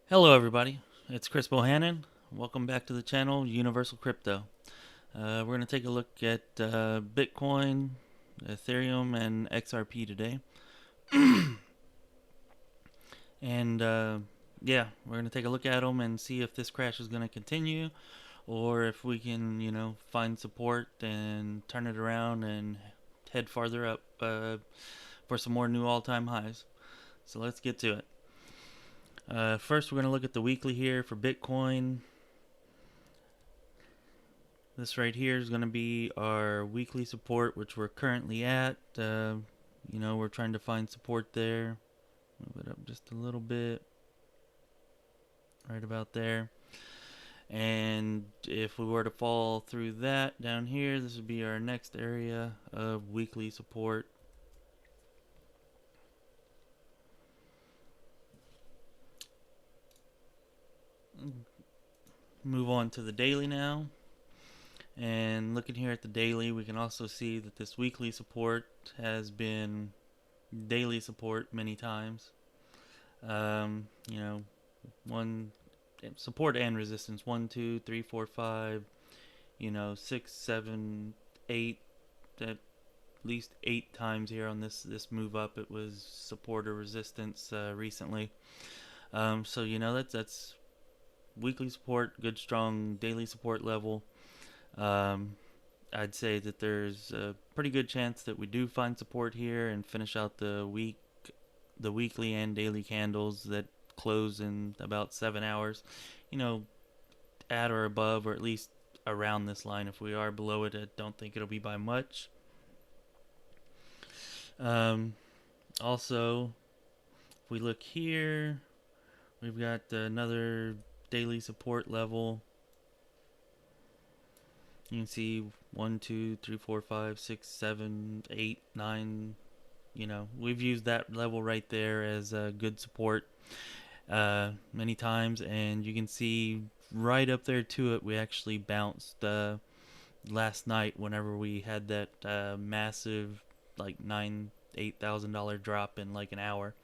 Hello everybody, it's Chris Bohannon. Welcome back to the channel Universal Crypto. We're going to take a look at Bitcoin, Ethereum, and XRP today. And yeah, we're going to take a look at them and see if this crash is going to continue or if we can, find support and turn it around and head farther up for some more new all-time highs. So let's get to it. First, we're going to look at the weekly here for Bitcoin. This right here is going to be our weekly support, which we're currently at. We're trying to find support there. Move it up just a little bit. Right about there. And if we were to fall through that down here, this would be our next area of weekly support. Move on to the daily now. And looking here at the daily, we can also see that this weekly support has been daily support many times. One support and resistance 1, 2, 3, 4, 5, 6, 7, 8, at least 8 times here on this move up. It was support or resistance recently. That's weekly support, good strong daily support level. I'd say that there's a pretty good chance that we do find support here and finish out the weekly and daily candles that close in about 7 hours. At or above, or at least around this line. If we are below it, I don't think it'll be by much. Also, if we look here, we've got another daily support level. You can see 1, 2, 3, 4, 5, 6, 7, 8, 9. We've used that level right there as a good support many times, and you can see right up there to it, we actually bounced last night whenever we had that massive like $8,000 drop in like an hour.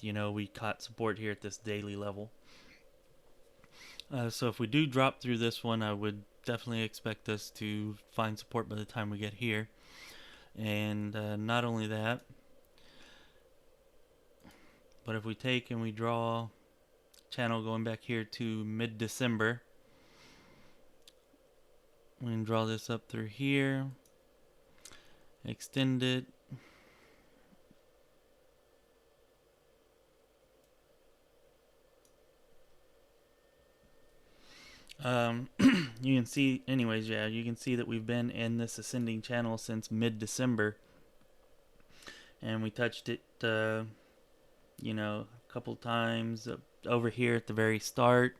We caught support here at this daily level. So if we do drop through this one, I would definitely expect us to find support by the time we get here. And not only that, but if we take and we draw channel going back here to mid-December, we can draw this up through here, extend it, you can see, anyways, yeah, you can see that we've been in this ascending channel since mid-December, and we touched it, a couple times over here at the very start,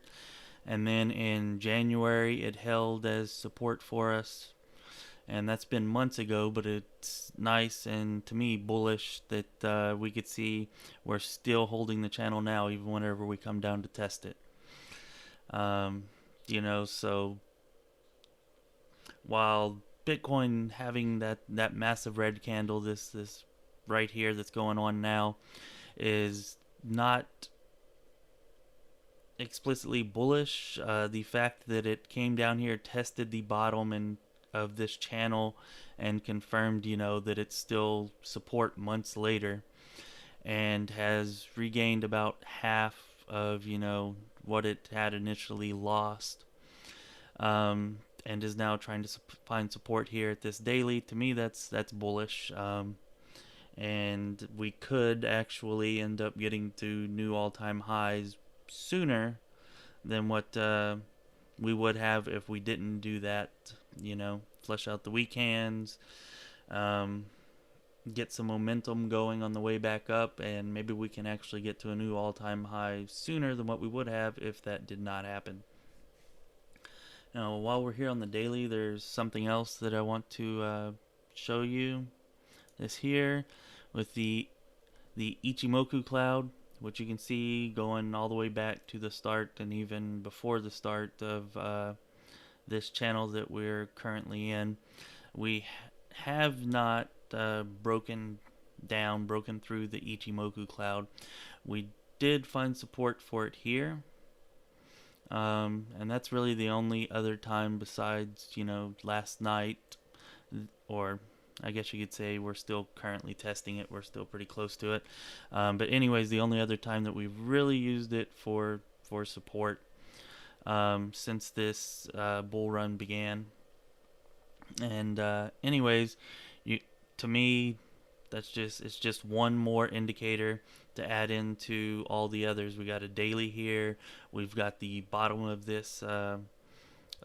and then in January it held as support for us, and that's been months ago, but it's nice and to me bullish that we could see we're still holding the channel now, even whenever we come down to test it. So while Bitcoin having that massive red candle, this right here that's going on now, is not explicitly bullish. The fact that it came down here, tested the bottom and of this channel, and confirmed, that it's still support months later, and has regained about half of what it had initially lost, and is now trying to find support here at this daily. To me, that's bullish, and we could actually end up getting to new all-time highs sooner than what we would have if we didn't do that. Flush out the weekends, get some momentum going on the way back up, and maybe we can actually get to a new all-time high sooner than what we would have if that did not happen. Now, while we're here on the daily, there's something else that I want to show you. This here with the Ichimoku cloud, which you can see going all the way back to the start and even before the start of this channel that we're currently in. We have not broken through the Ichimoku cloud. We did find support for it here. And that's really the only other time besides, last night, or I guess you could say we're still currently testing it. We're still pretty close to it. But anyways, the only other time that we've really used it for support since this bull run began. And anyways, you to me, it's just one more indicator to add into all the others. We got a daily here. We've got the bottom of this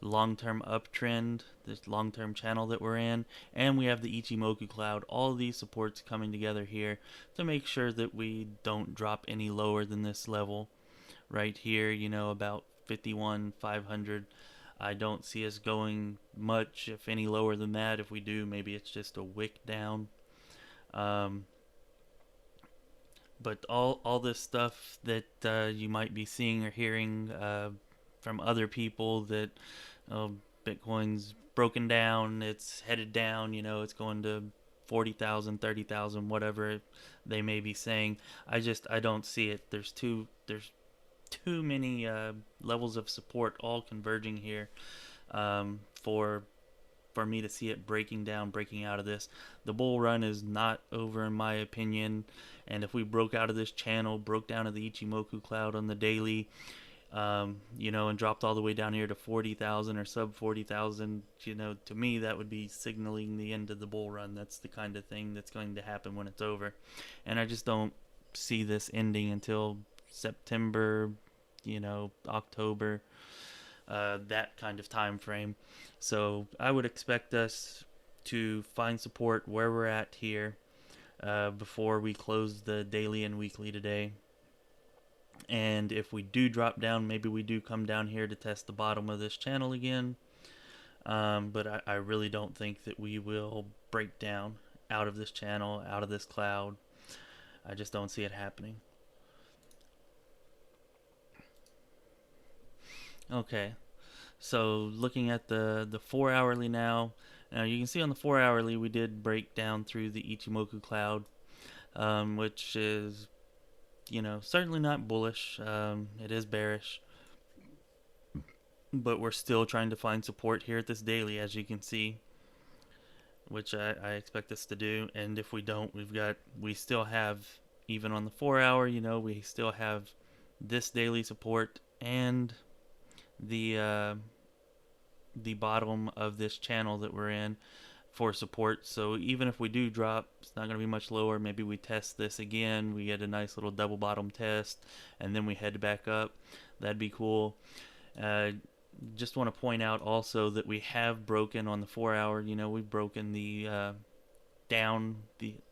long-term uptrend, this long-term channel that we're in, and we have the Ichimoku cloud. All of these supports coming together here to make sure that we don't drop any lower than this level right here. About 51,500. I don't see us going much, if any, lower than that. If we do, maybe it's just a wick down. Um, but all this stuff that you might be seeing or hearing from other people that Bitcoin's broken down, it's headed down, it's going to 40,000, 30,000, whatever they may be saying. I don't see it. There's too many levels of support all converging here for me to see it breaking down, breaking out of this. The bull run is not over, in my opinion. And if we broke out of this channel, broke down to the Ichimoku cloud on the daily, and dropped all the way down here to 40,000 or sub 40,000, to me that would be signaling the end of the bull run. That's the kind of thing that's going to happen when it's over. And I just don't see this ending until September, October, that kind of time frame. So I would expect us to find support where we're at here before we close the daily and weekly today. And if we do drop down, maybe we do come down here to test the bottom of this channel again. But I really don't think that we will break down out of this channel, out of this cloud. I just don't see it happening. Okay, so looking at the 4 hourly now, you can see on the 4 hourly we did break down through the Ichimoku cloud, which is, certainly not bullish. It is bearish, but we're still trying to find support here at this daily, as you can see, which I expect us to do. And if we don't, we still have, even on the 4 hour, we still have this daily support and the bottom of this channel that we're in for support. So even if we do drop, it's not going to be much lower. Maybe we test this again, we get a nice little double bottom test, and then we head back up. That'd be cool. Just want to point out also that we have broken on the 4 hour. We've broken the down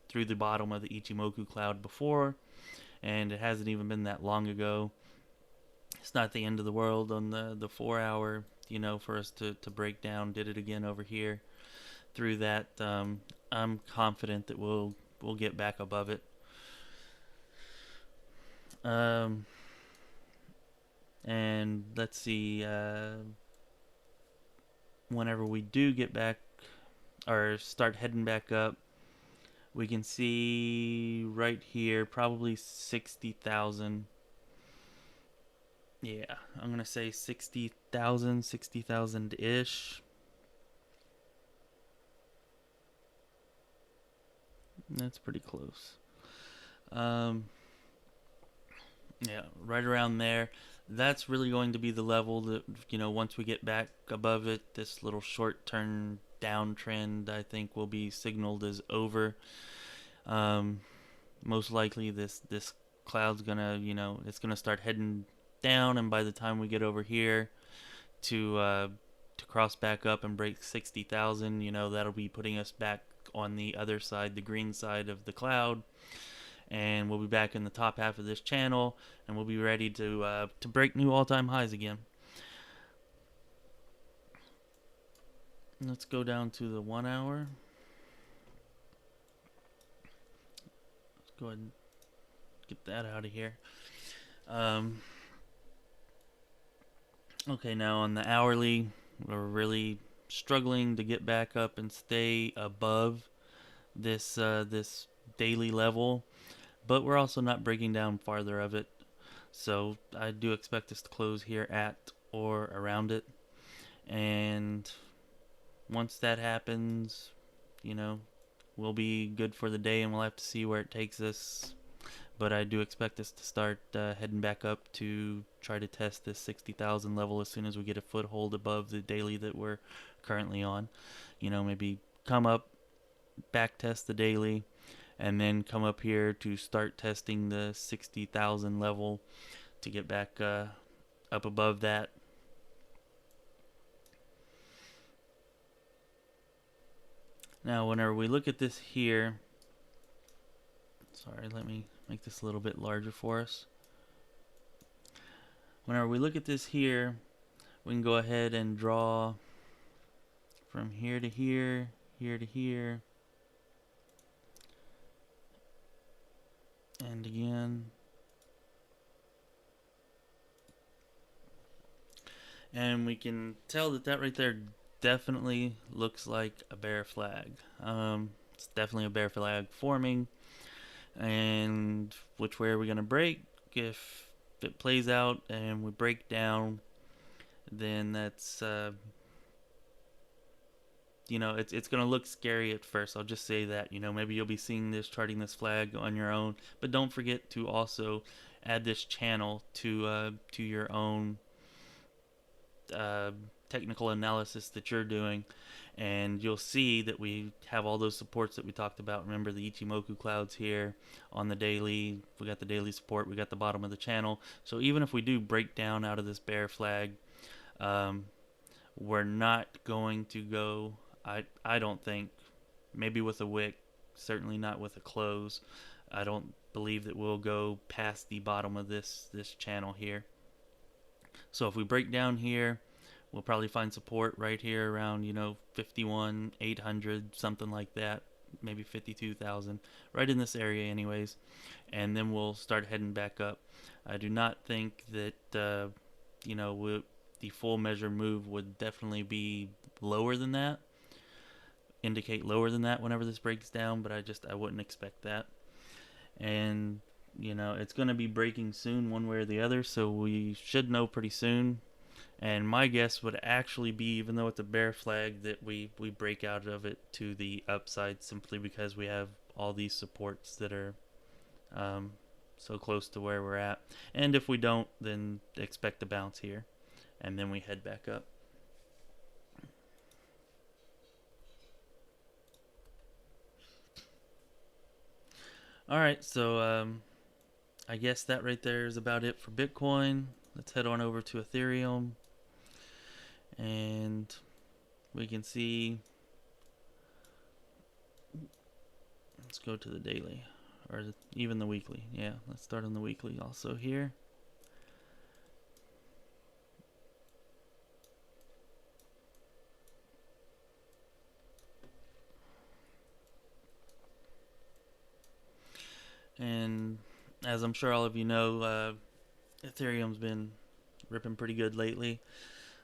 through the bottom of the Ichimoku cloud before, and it hasn't even been that long ago. It's not the end of the world on the 4 hour, for us to break down. Did it again over here through that. I'm confident that we'll get back above it. And let's see, whenever we do get back or start heading back up, we can see right here probably 60,000. Yeah, I'm gonna say 60,000 ish. That's pretty close. Yeah, right around there. That's really going to be the level that, once we get back above it, this little short-term downtrend, I think, will be signaled as over. Most likely this cloud's gonna, it's gonna start heading down, and by the time we get over here to cross back up and break 60,000, that'll be putting us back on the other side, the green side of the cloud, and we'll be back in the top half of this channel, and we'll be ready to break new all-time highs again. Let's go down to the 1 hour. Let's go ahead and get that out of here. Okay, now on the hourly, we're really struggling to get back up and stay above this this daily level, but we're also not breaking down farther of it. So I do expect this to close here at or around it. And once that happens, you know, we'll be good for the day, and we'll have to see where it takes us. But I do expect us to start heading back up to try to test this 60,000 level as soon as we get a foothold above the daily that we're currently on. Maybe come up, back test the daily, and then come up here to start testing the 60,000 level to get back up above that. Now, whenever we look at this here, sorry, let me make this a little bit larger for us. Whenever we look at this here, we can go ahead and draw from here to here, here to here, and again. And we can tell that right there definitely looks like a bear flag. It's definitely a bear flag forming. And which way are we going to break? If it plays out and we break down, then that's it's going to look scary at first. I'll just say that. Maybe you'll be seeing this, charting this flag on your own, but don't forget to also add this channel to your own technical analysis that you're doing, and you'll see that we have all those supports that we talked about. Remember the Ichimoku clouds here on the daily. We got the daily support, we got the bottom of the channel. So even if we do break down out of this bear flag, we're not going to go, I don't think, maybe with a wick, certainly not with a close. I don't believe that we'll go past the bottom of this channel here. So if we break down here, we'll probably find support right here around 51,800, something like that, maybe 52,000, right in this area anyways, and then we'll start heading back up. I do not think that the full measure move would definitely be lower than that, indicate lower than that whenever this breaks down, but I wouldn't expect that. And it's going to be breaking soon one way or the other, so we should know pretty soon. And my guess would actually be, even though it's a bear flag, that we break out of it to the upside, simply because we have all these supports that are so close to where we're at. And if we don't, then expect a bounce here, and then we head back up. Alright, so I guess that right there is about it for Bitcoin. Let's head on over to Ethereum, and we can see, let's go to the daily, or even the weekly. Yeah, let's start on the weekly also here. And as I'm sure all of you know, Ethereum's been ripping pretty good lately.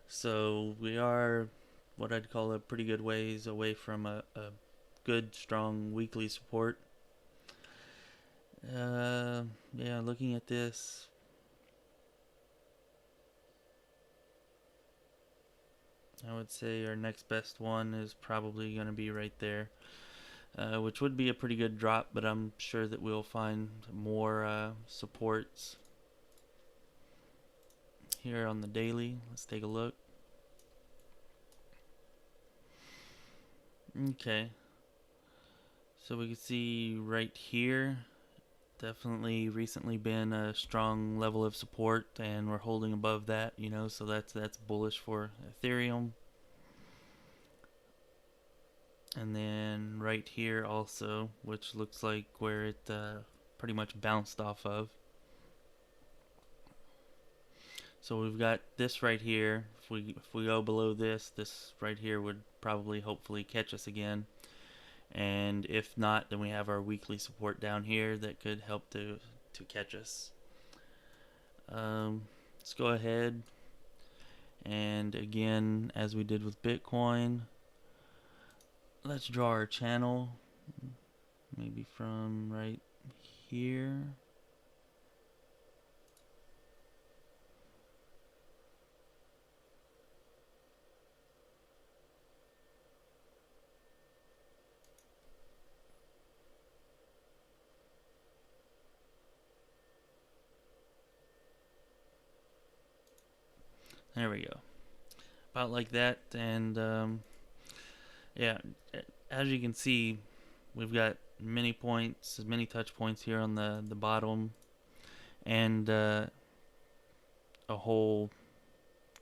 So we are what I'd call a pretty good ways away from a good, strong weekly support. Yeah, looking at this, I would say our next best one is probably going to be right there. Which would be a pretty good drop, but I'm sure that we'll find more supports here on the daily. Let's take a look. Okay, so we can see right here, definitely recently been a strong level of support, and we're holding above that, so that's bullish for Ethereum. And then right here also, which looks like where it pretty much bounced off of. So we've got this right here. If we go below this right here would probably hopefully catch us again. And if not, then we have our weekly support down here that could help to catch us. Let's go ahead, and again, as we did with Bitcoin, let's draw our channel, maybe from right here. There we go. About like that. And yeah, as you can see, we've got many points, many touch points here on the bottom, and a whole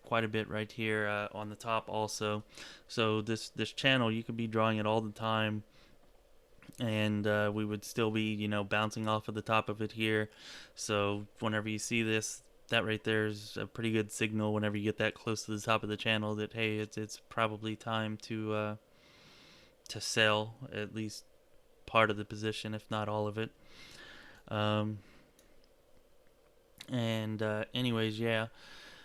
quite a bit right here on the top also. So this channel, you could be drawing it all the time, and we would still be, you know, bouncing off of the top of it here. So whenever you see this, that right there is a pretty good signal whenever you get that close to the top of the channel that, hey, it's probably time to sell at least part of the position, if not all of it. Um, and anyways, yeah,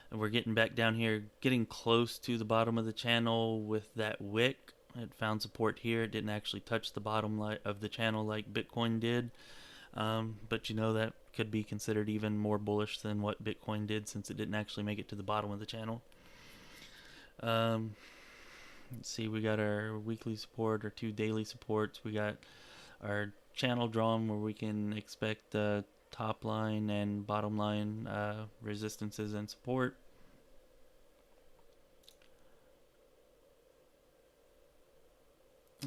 we're getting back down here, getting close to the bottom of the channel with that wick. It found support here. It didn't actually touch the bottom of the channel like Bitcoin did. But you know, that could be considered even more bullish than what Bitcoin did, since it didn't actually make it to the bottom of the channel. Let's see, we got our weekly support, our 2 daily supports. We got our channel drawn where we can expect top line and bottom line resistances and support.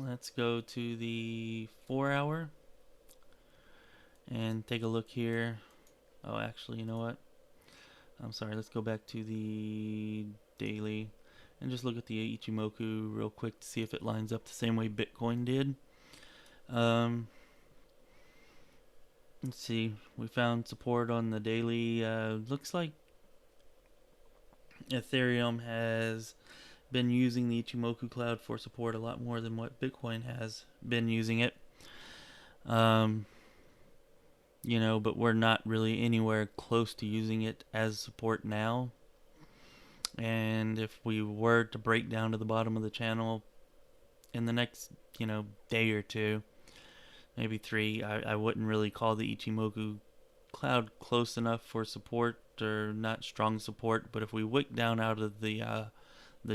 Let's go to the 4-hour and take a look here. Oh, actually, you know what? I'm sorry, let's go back to the daily and just look at the Ichimoku real quick to see if it lines up the same way Bitcoin did. Let's see, we found support on the daily. Looks like Ethereum has been using the Ichimoku cloud for support a lot more than what Bitcoin has been using it. You know, but we're not really anywhere close to using it as support now. And if we were to break down to the bottom of the channel in the next, you know, day or two, maybe 3, I wouldn't really call the Ichimoku cloud close enough for support, or not strong support. But if we wick down out of the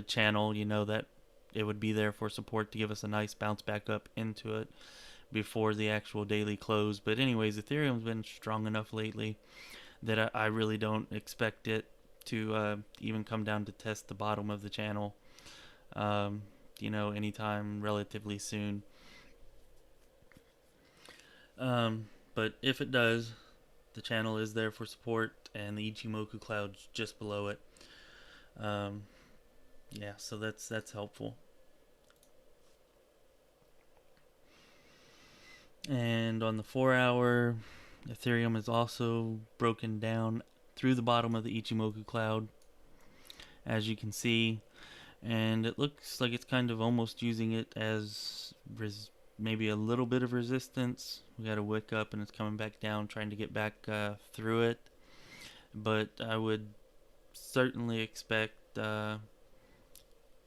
channel, you know, that it would be there for support to give us a nice bounce back up into it before the actual daily close. But anyways, Ethereum's been strong enough lately that I really don't expect it to even come down to test the bottom of the channel, you know, anytime relatively soon. But if it does, the channel is there for support, and the Ichimoku cloud's just below it. Yeah, so that's helpful. And on the 4-hour, Ethereum is also broken down through the bottom of the Ichimoku cloud, as you can see, and it looks like it's kind of almost using it as maybe a little bit of resistance. We got a wick up and it's coming back down, trying to get back through it. But I would certainly expect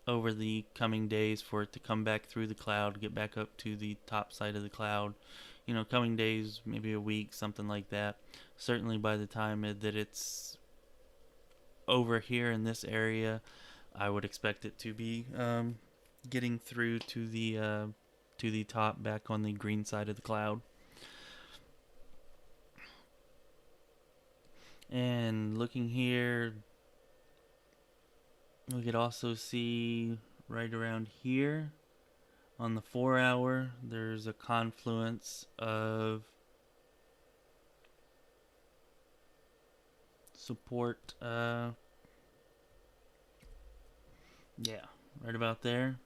over the coming days for it to come back through the cloud, get back up to the top side of the cloud. You know, coming days, maybe a week, something like that. Certainly by the time that it's over here in this area, I would expect it to be getting through to the top, back on the green side of the cloud. And looking here, we could also see right around here on the 4-hour, there's a confluence of support. Yeah, right about there.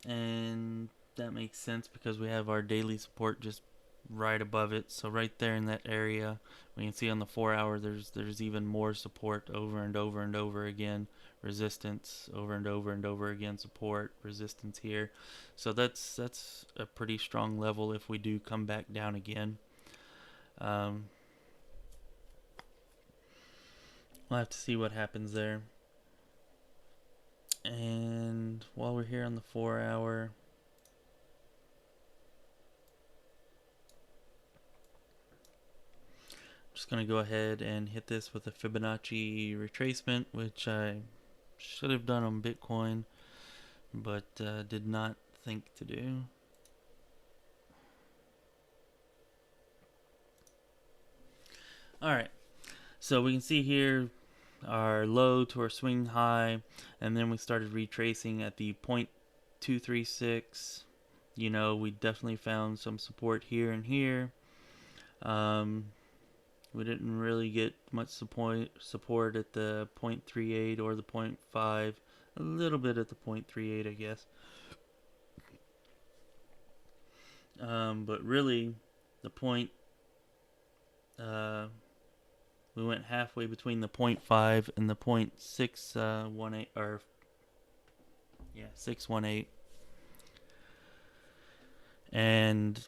And that makes sense because we have our daily support just right above it. So right there in that area, we can see on the 4-hour there's even more support over and over and over again, resistance over and over and over again, support, resistance here. So that's a pretty strong level if we do come back down again. We'll have to see what happens there. And while we're here on the 4-hour, I'm just going to go ahead and hit this with a Fibonacci retracement, which I should have done on Bitcoin, but did not think to do. Alright, so we can see here our low to our swing high, and then we started retracing at the 0.236. You know, we definitely found some support here and here. Um, we didn't really get much support at the 0.38 or the 0.5. A little bit at the 0.38, I guess. But really, the point, uh, we went halfway between the 0.5 and the 0.618, or yeah, 618. And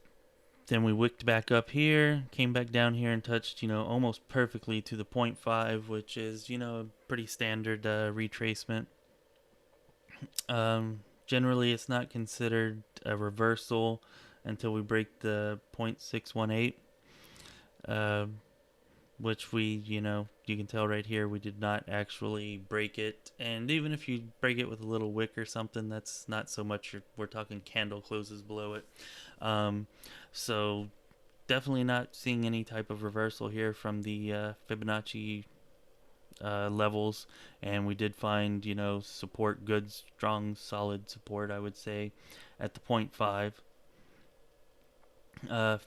then we wicked back up here, came back down here and touched, almost perfectly to the 0.5, which is, a pretty standard retracement. Generally, it's not considered a reversal until we break the 0.618, which you can tell right here, we did not actually break it. And even if you break it with a little wick or something, that's not so much. We're talking candle closes below it. So definitely not seeing any type of reversal here from the Fibonacci levels, and we did find support, good, strong, solid support, I would say, at the 0.5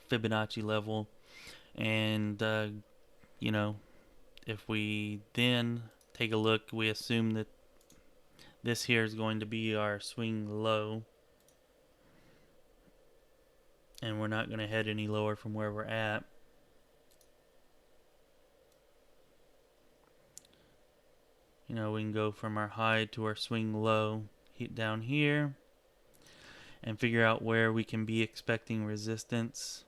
Fibonacci level. And if we then take a look, we assume that this here is going to be our swing low, and we're not going to head any lower from where we're at. We can go from our high to our swing low down here and figure out where we can be expecting resistance.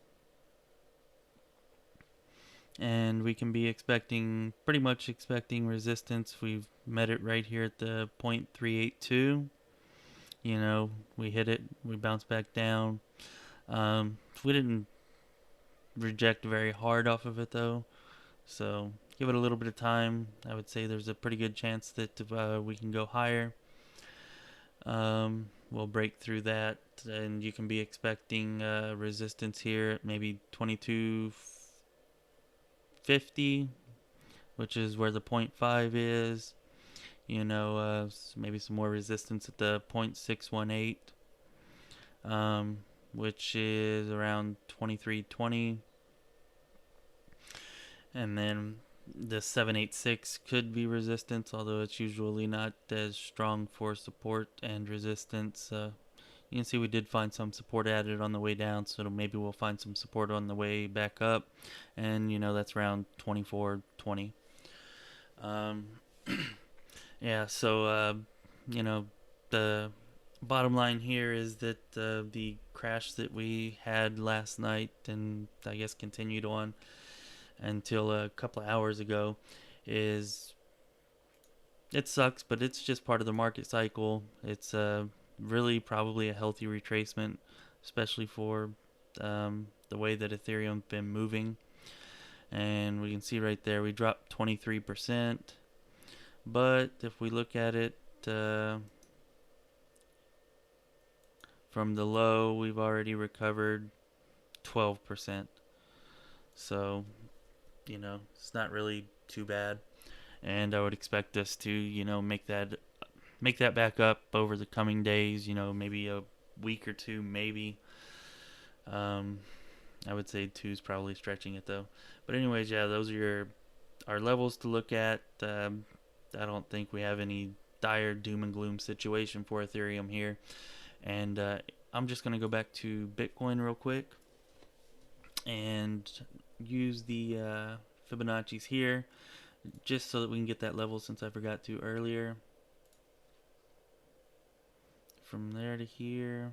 And we can be pretty much expecting resistance. We've met it right here at the 0.382. We hit it, we bounced back down. We didn't reject very hard off of it though, so give it a little bit of time. I would say there's a pretty good chance that we can go higher. We'll break through that, and you can be expecting resistance here at maybe 2250, which is where the 0.5 is. Maybe some more resistance at the 0.618, which is around 2320. And then the 786 could be resistance, although it's usually not as strong for support and resistance. You can see we did find some support added on the way down, so maybe we'll find some support on the way back up, and that's around 2420. Yeah, so the bottom line here is that the crash that we had last night, and I guess continued on until a couple of hours ago, it sucks, but it's just part of the market cycle. It's really probably a healthy retracement, especially for the way that Ethereum's been moving. And we can see right there we dropped 23%, but if we look at it from the low, we've already recovered 12%. So it's not really too bad, and I would expect us to make that back up over the coming days. Maybe a week or two, maybe. I would say 2 is probably stretching it though. But anyways, yeah, those are our levels to look at. I don't think we have any dire doom and gloom situation for Ethereum here, and I'm just gonna go back to Bitcoin real quick and use the Fibonacci's here just so that we can get that level, since I forgot to earlier. From there to here,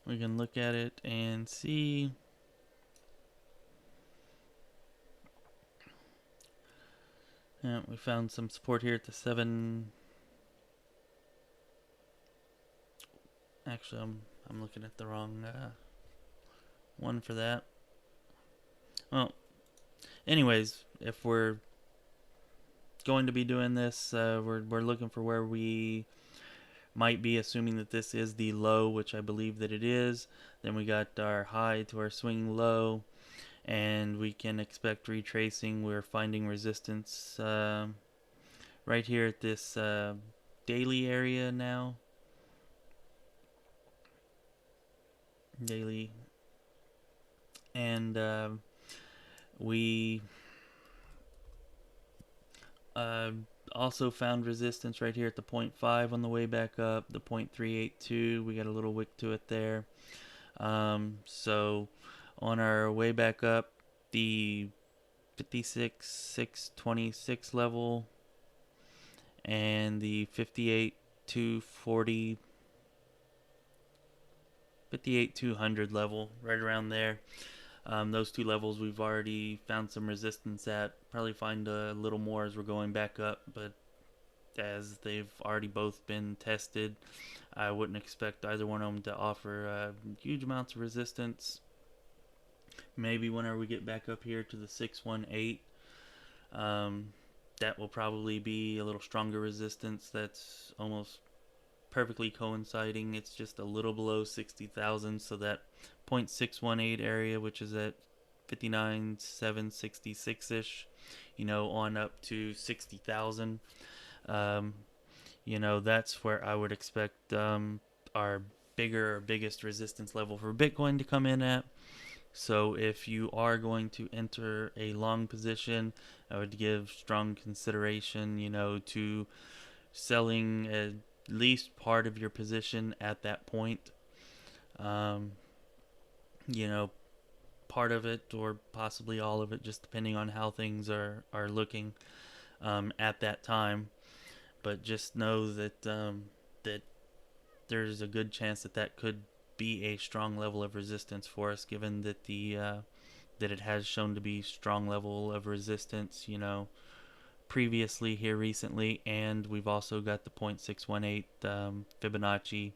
we can look at it and see we found some support here at the 7. Actually, I'm looking at the wrong one for that. Well, anyways, if we're going to be doing this, we're looking for where we might be, assuming that this is the low, which I believe that it is. Then we got our high to our swing low, and we can expect retracing. We're finding resistance right here at this daily area now. Daily. And we uh, also found resistance right here at the 0.5 on the way back up, the 0.382. We got a little wick to it there. So on our way back up, the 56,626 level and the 58,240, 58,200 level, right around there. Those two levels we've already found some resistance at. Probably find a little more as we're going back up, but as they've already both been tested, I wouldn't expect either one of them to offer huge amounts of resistance. Maybe whenever we get back up here to the 618, that will probably be a little stronger resistance. That's almost perfectly coinciding. It's just a little below 60,000, so that 0.618 area, which is at 59,766-ish, on up to 60,000. That's where I would expect our biggest resistance level for Bitcoin to come in at. So if you are going to enter a long position, I would give strong consideration, to selling at least part of your position at that point. Part of it or possibly all of it, just depending on how things are looking at that time. But just know that that there's a good chance that could be a strong level of resistance for us, given that that it has shown to be strong level of resistance, previously here recently, and we've also got the 0.618 Fibonacci,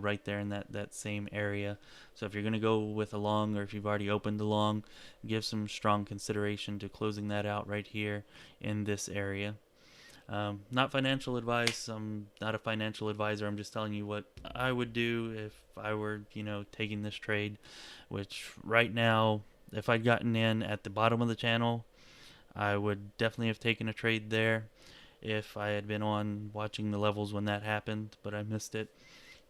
right there in that same area. So if you're going to go with a long, or if you've already opened a long, give some strong consideration to closing that out right here in this area. Not financial advice. I'm not a financial advisor. I'm just telling you what I would do if I were, taking this trade, which right now, if I'd gotten in at the bottom of the channel, I would definitely have taken a trade there if I had been on watching the levels when that happened, but I missed it.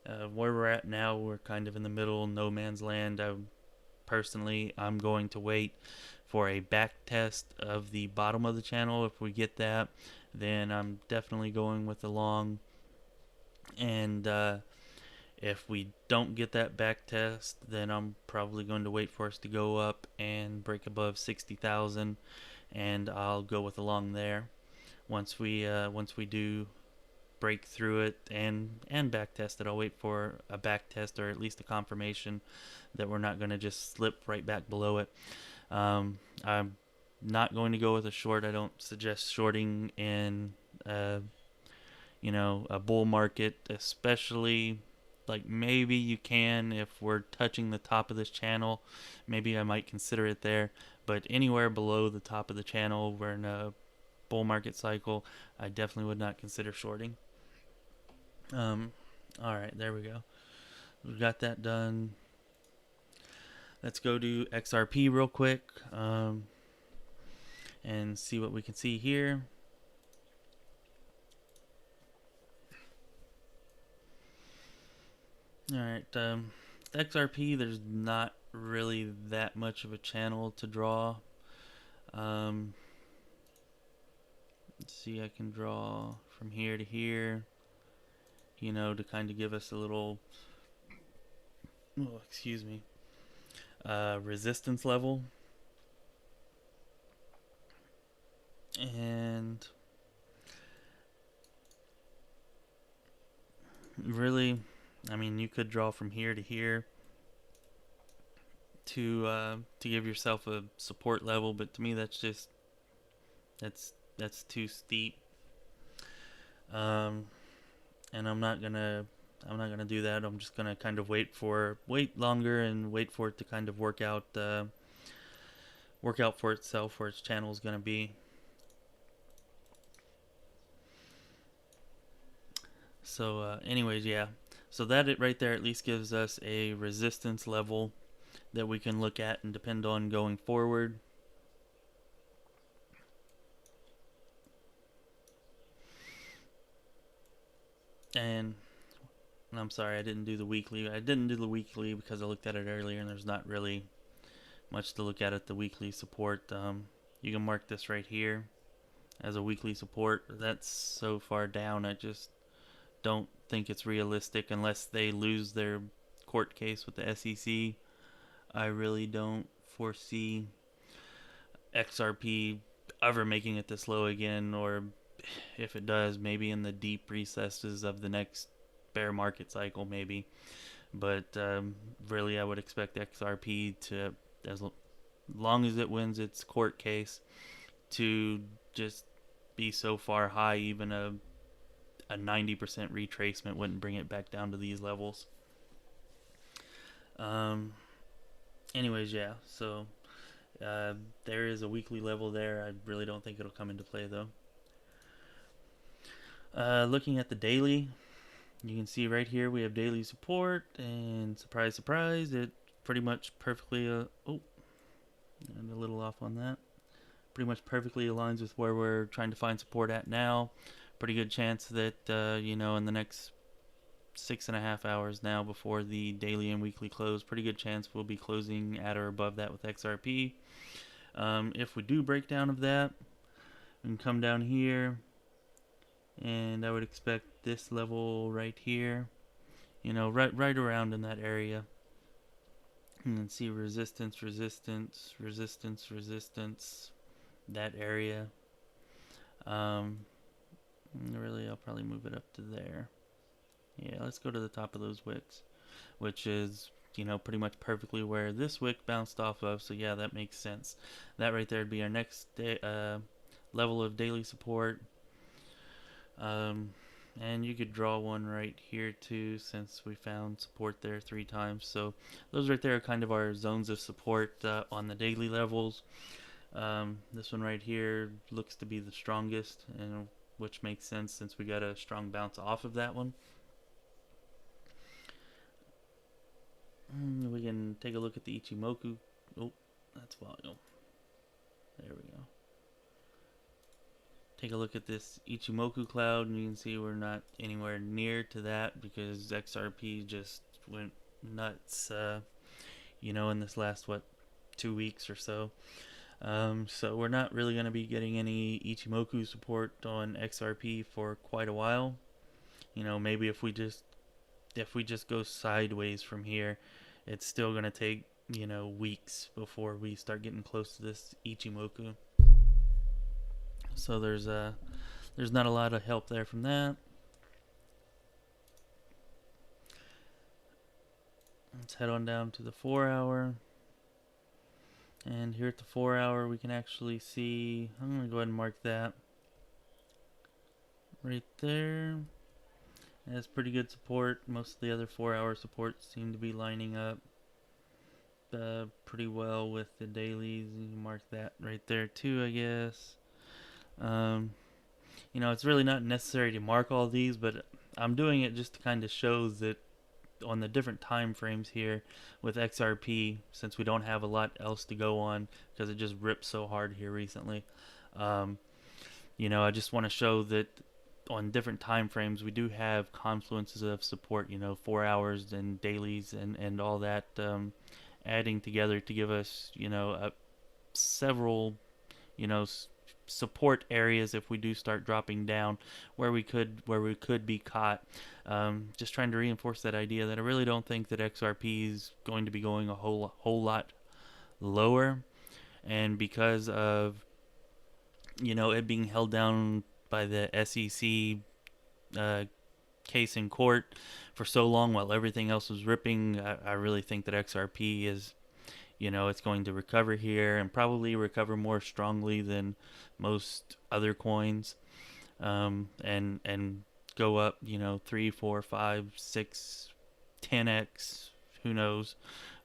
Where we're at now, we're kind of in the middle, no man's land. I'm going to wait for a back test of the bottom of the channel. If we get that, then I'm definitely going with the long. And if we don't get that back test, then I'm probably going to wait for us to go up and break above 60,000, and I'll go with the long there. Once we do break through it and back test it, I'll wait for a back test, or at least a confirmation that we're not going to just slip right back below it. I'm not going to go with a short. I don't suggest shorting in a bull market, especially. Like, maybe you can if we're touching the top of this channel. Maybe I might consider it there, but anywhere below the top of the channel, we're in a bull market cycle, I definitely would not consider shorting. Alright, there we go. We got that done. Let's go to XRP real quick and see what we can see here. Alright, XRP, there's not really that much of a channel to draw. Let's see, I can draw from here to here, to kind of give us a little, resistance level. And really, I mean, you could draw from here to here to give yourself a support level, but to me that's too steep. And I'm not gonna do that. I'm just gonna kind of wait longer and wait for it to kind of work out for itself where its channel is gonna be. Anyways, yeah. So that it right there at least gives us a resistance level that we can look at and depend on going forward. And I'm sorry, I didn't do the weekly. I didn't do the weekly because I looked at it earlier and there's not really much to look at the weekly support. You can mark this right here as a weekly support. That's so far down, I just don't think it's realistic unless they lose their court case with the SEC. I really don't foresee XRP ever making it this low again, or if it does, maybe in the deep recesses of the next bear market cycle, maybe. But really, I would expect XRP to, as long as it wins its court case, to just be so far high, even a 90% retracement wouldn't bring it back down to these levels. Um, Anyways, yeah, so there is a weekly level there. I really don't think it'll come into play, though. Looking at the daily, you can see right here we have daily support, and surprise, surprise, it pretty much perfectly, oh, I'm a little off on that. Pretty much perfectly aligns with where we're trying to find support at now. Pretty good chance that, in the next 6.5 hours now before the daily and weekly close, pretty good chance we'll be closing at or above that with XRP. If we do break down of that, we can come down here, and I would expect this level right here, right around in that area. And then see resistance, resistance, resistance, resistance, that area. Really, I'll probably move it up to there. Yeah, let's go to the top of those wicks, which is, pretty much perfectly where this wick bounced off of. So yeah, that makes sense. That right there would be our next level of daily support. And you could draw one right here too, since we found support there 3 times. So those right there are kind of our zones of support on the daily levels. This one right here looks to be the strongest, and which makes sense since we got a strong bounce off of that one. We can take a look at the Ichimoku. Oh, that's volume. There we go. Take a look at this Ichimoku cloud, and you can see we're not anywhere near to that because XRP just went nuts, in this last, 2 weeks or so. So we're not really going to be getting any Ichimoku support on XRP for quite a while. Maybe if we just go sideways from here, it's still going to take, weeks before we start getting close to this Ichimoku. So there's not a lot of help there from that. Let's head on down to the 4-hour. And here at the 4-hour, we can actually see, I'm going to go ahead and mark that right there. That's pretty good support. Most of the other 4-hour supports seem to be lining up pretty well with the dailies. You can mark that right there too, I guess. It's really not necessary to mark all these, but I'm doing it just to kind of show that on the different time frames here with XRP, since we don't have a lot else to go on because it just ripped so hard here recently. I just want to show that on different time frames we do have confluences of support, 4 hours and dailies and all that, adding together to give us, several, support areas if we do start dropping down where we could be caught. Just trying to reinforce that idea that I really don't think that XRP is going to be going a whole lot lower, and because of it being held down by the SEC case in court for so long while everything else was ripping, I really think that XRP is, it's going to recover here and probably recover more strongly than most other coins, and go up, 3, 4, 5, 6, 10x, who knows,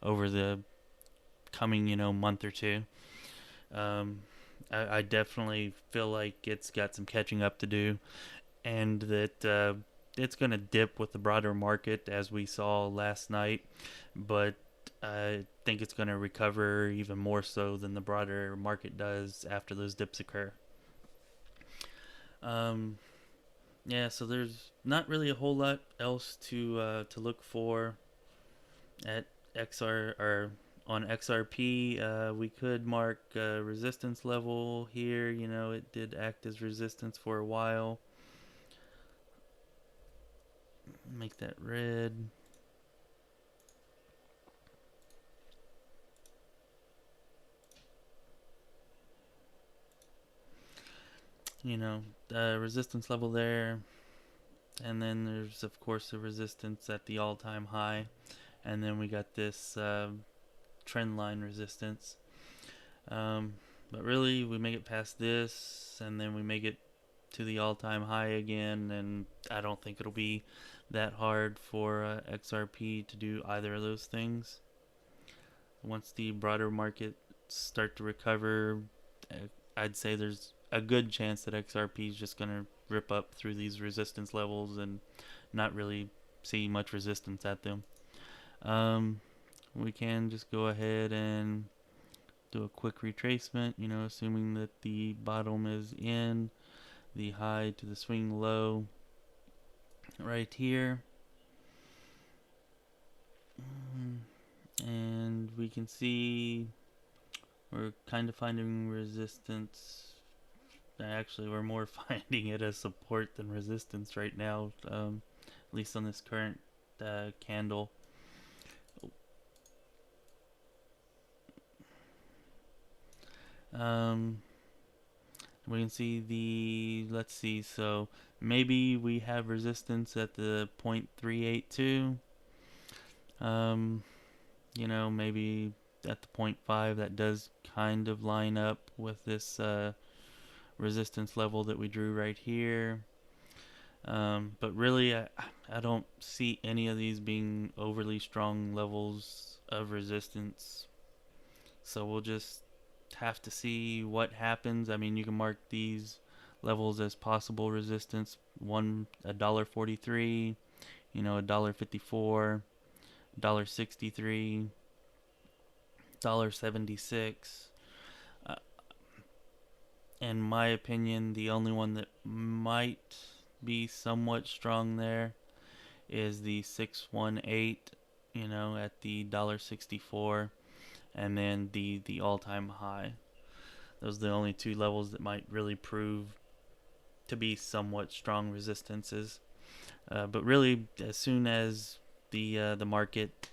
over the coming, month or two. I definitely feel like it's got some catching up to do, and that it's going to dip with the broader market as we saw last night, but I think it's going to recover even more so than the broader market does after those dips occur. Um, yeah, so there's not really a whole lot else to look for at XR or on XRP. We could mark resistance level here. You know, it did act as resistance for a while. Make that red. You know, resistance level there, and then there's of course the resistance at the all-time high, and then we got this trend line resistance. But really, we make it past this, and then we make it to the all-time high again, and I don't think it'll be that hard for XRP to do either of those things. Once the broader market start to recover, I'd say there's a good chance that XRP is just going to rip up through these resistance levels and not really see much resistance at them. We can just go ahead and do a quick retracement, you know, assuming that the bottom is in, the high to the swing low right here. And we can see we're kind of finding resistance. Actually, we're more finding it as support than resistance right now, at least on this current candle. We can see let's see, so maybe we have resistance at the 0.382. You know, maybe at the 0.5, that does kind of line up with this resistance level that we drew right here. But really, I don't see any of these being overly strong levels of resistance. So we'll just have to see what happens. I mean, you can mark these levels as possible resistance. $1.43, you know, $1.54, $1.63, $1.76. In my opinion, the only one that might be somewhat strong there is the 618, you know, at the $1.64, and then the all-time high. Those are the only two levels that might really prove to be somewhat strong resistances. But really, as soon as the market,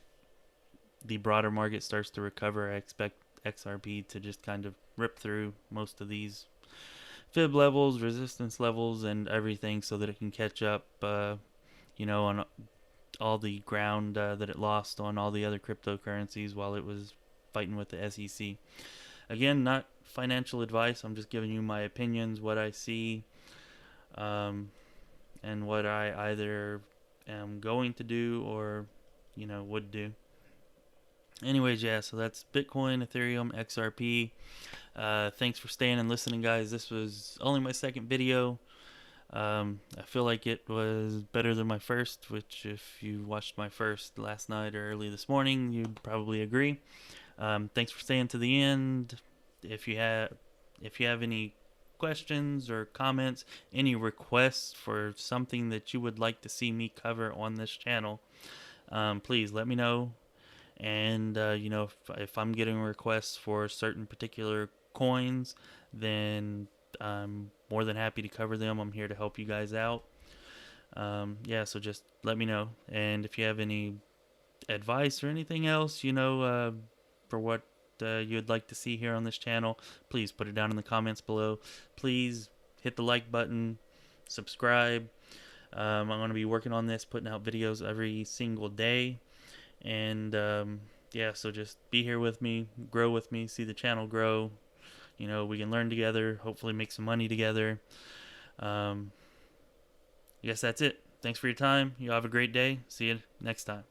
the broader market starts to recover, I expect XRP to just kind of rip through most of these fib levels, resistance levels, and everything, so that it can catch up, you know, on all the ground that it lost on all the other cryptocurrencies while it was fighting with the SEC. Again, not financial advice. I'm just giving you my opinions, what I see, and what I either am going to do or, you know, would do. Anyways, yeah, so that's Bitcoin, Ethereum, XRP. Thanks for staying and listening, guys. This was only my second video. I feel like it was better than my first, which if you watched my first last night or early this morning, you'd probably agree. Thanks for staying to the end. If you have any questions or comments, any requests for something that you would like to see me cover on this channel, please let me know. And you know, if I'm getting requests for certain particular coins, then I'm more than happy to cover them. I'm here to help you guys out. Yeah, so just let me know. And if you have any advice or anything else, you know, for what you'd like to see here on this channel, please put it down in the comments below. Please hit the like button, subscribe. I'm going to be working on this, putting out videos every single day. And yeah, so just be here with me, grow with me, see the channel grow. You know, we can learn together, hopefully make some money together. I guess that's it. Thanks for your time. You have a great day. See you next time.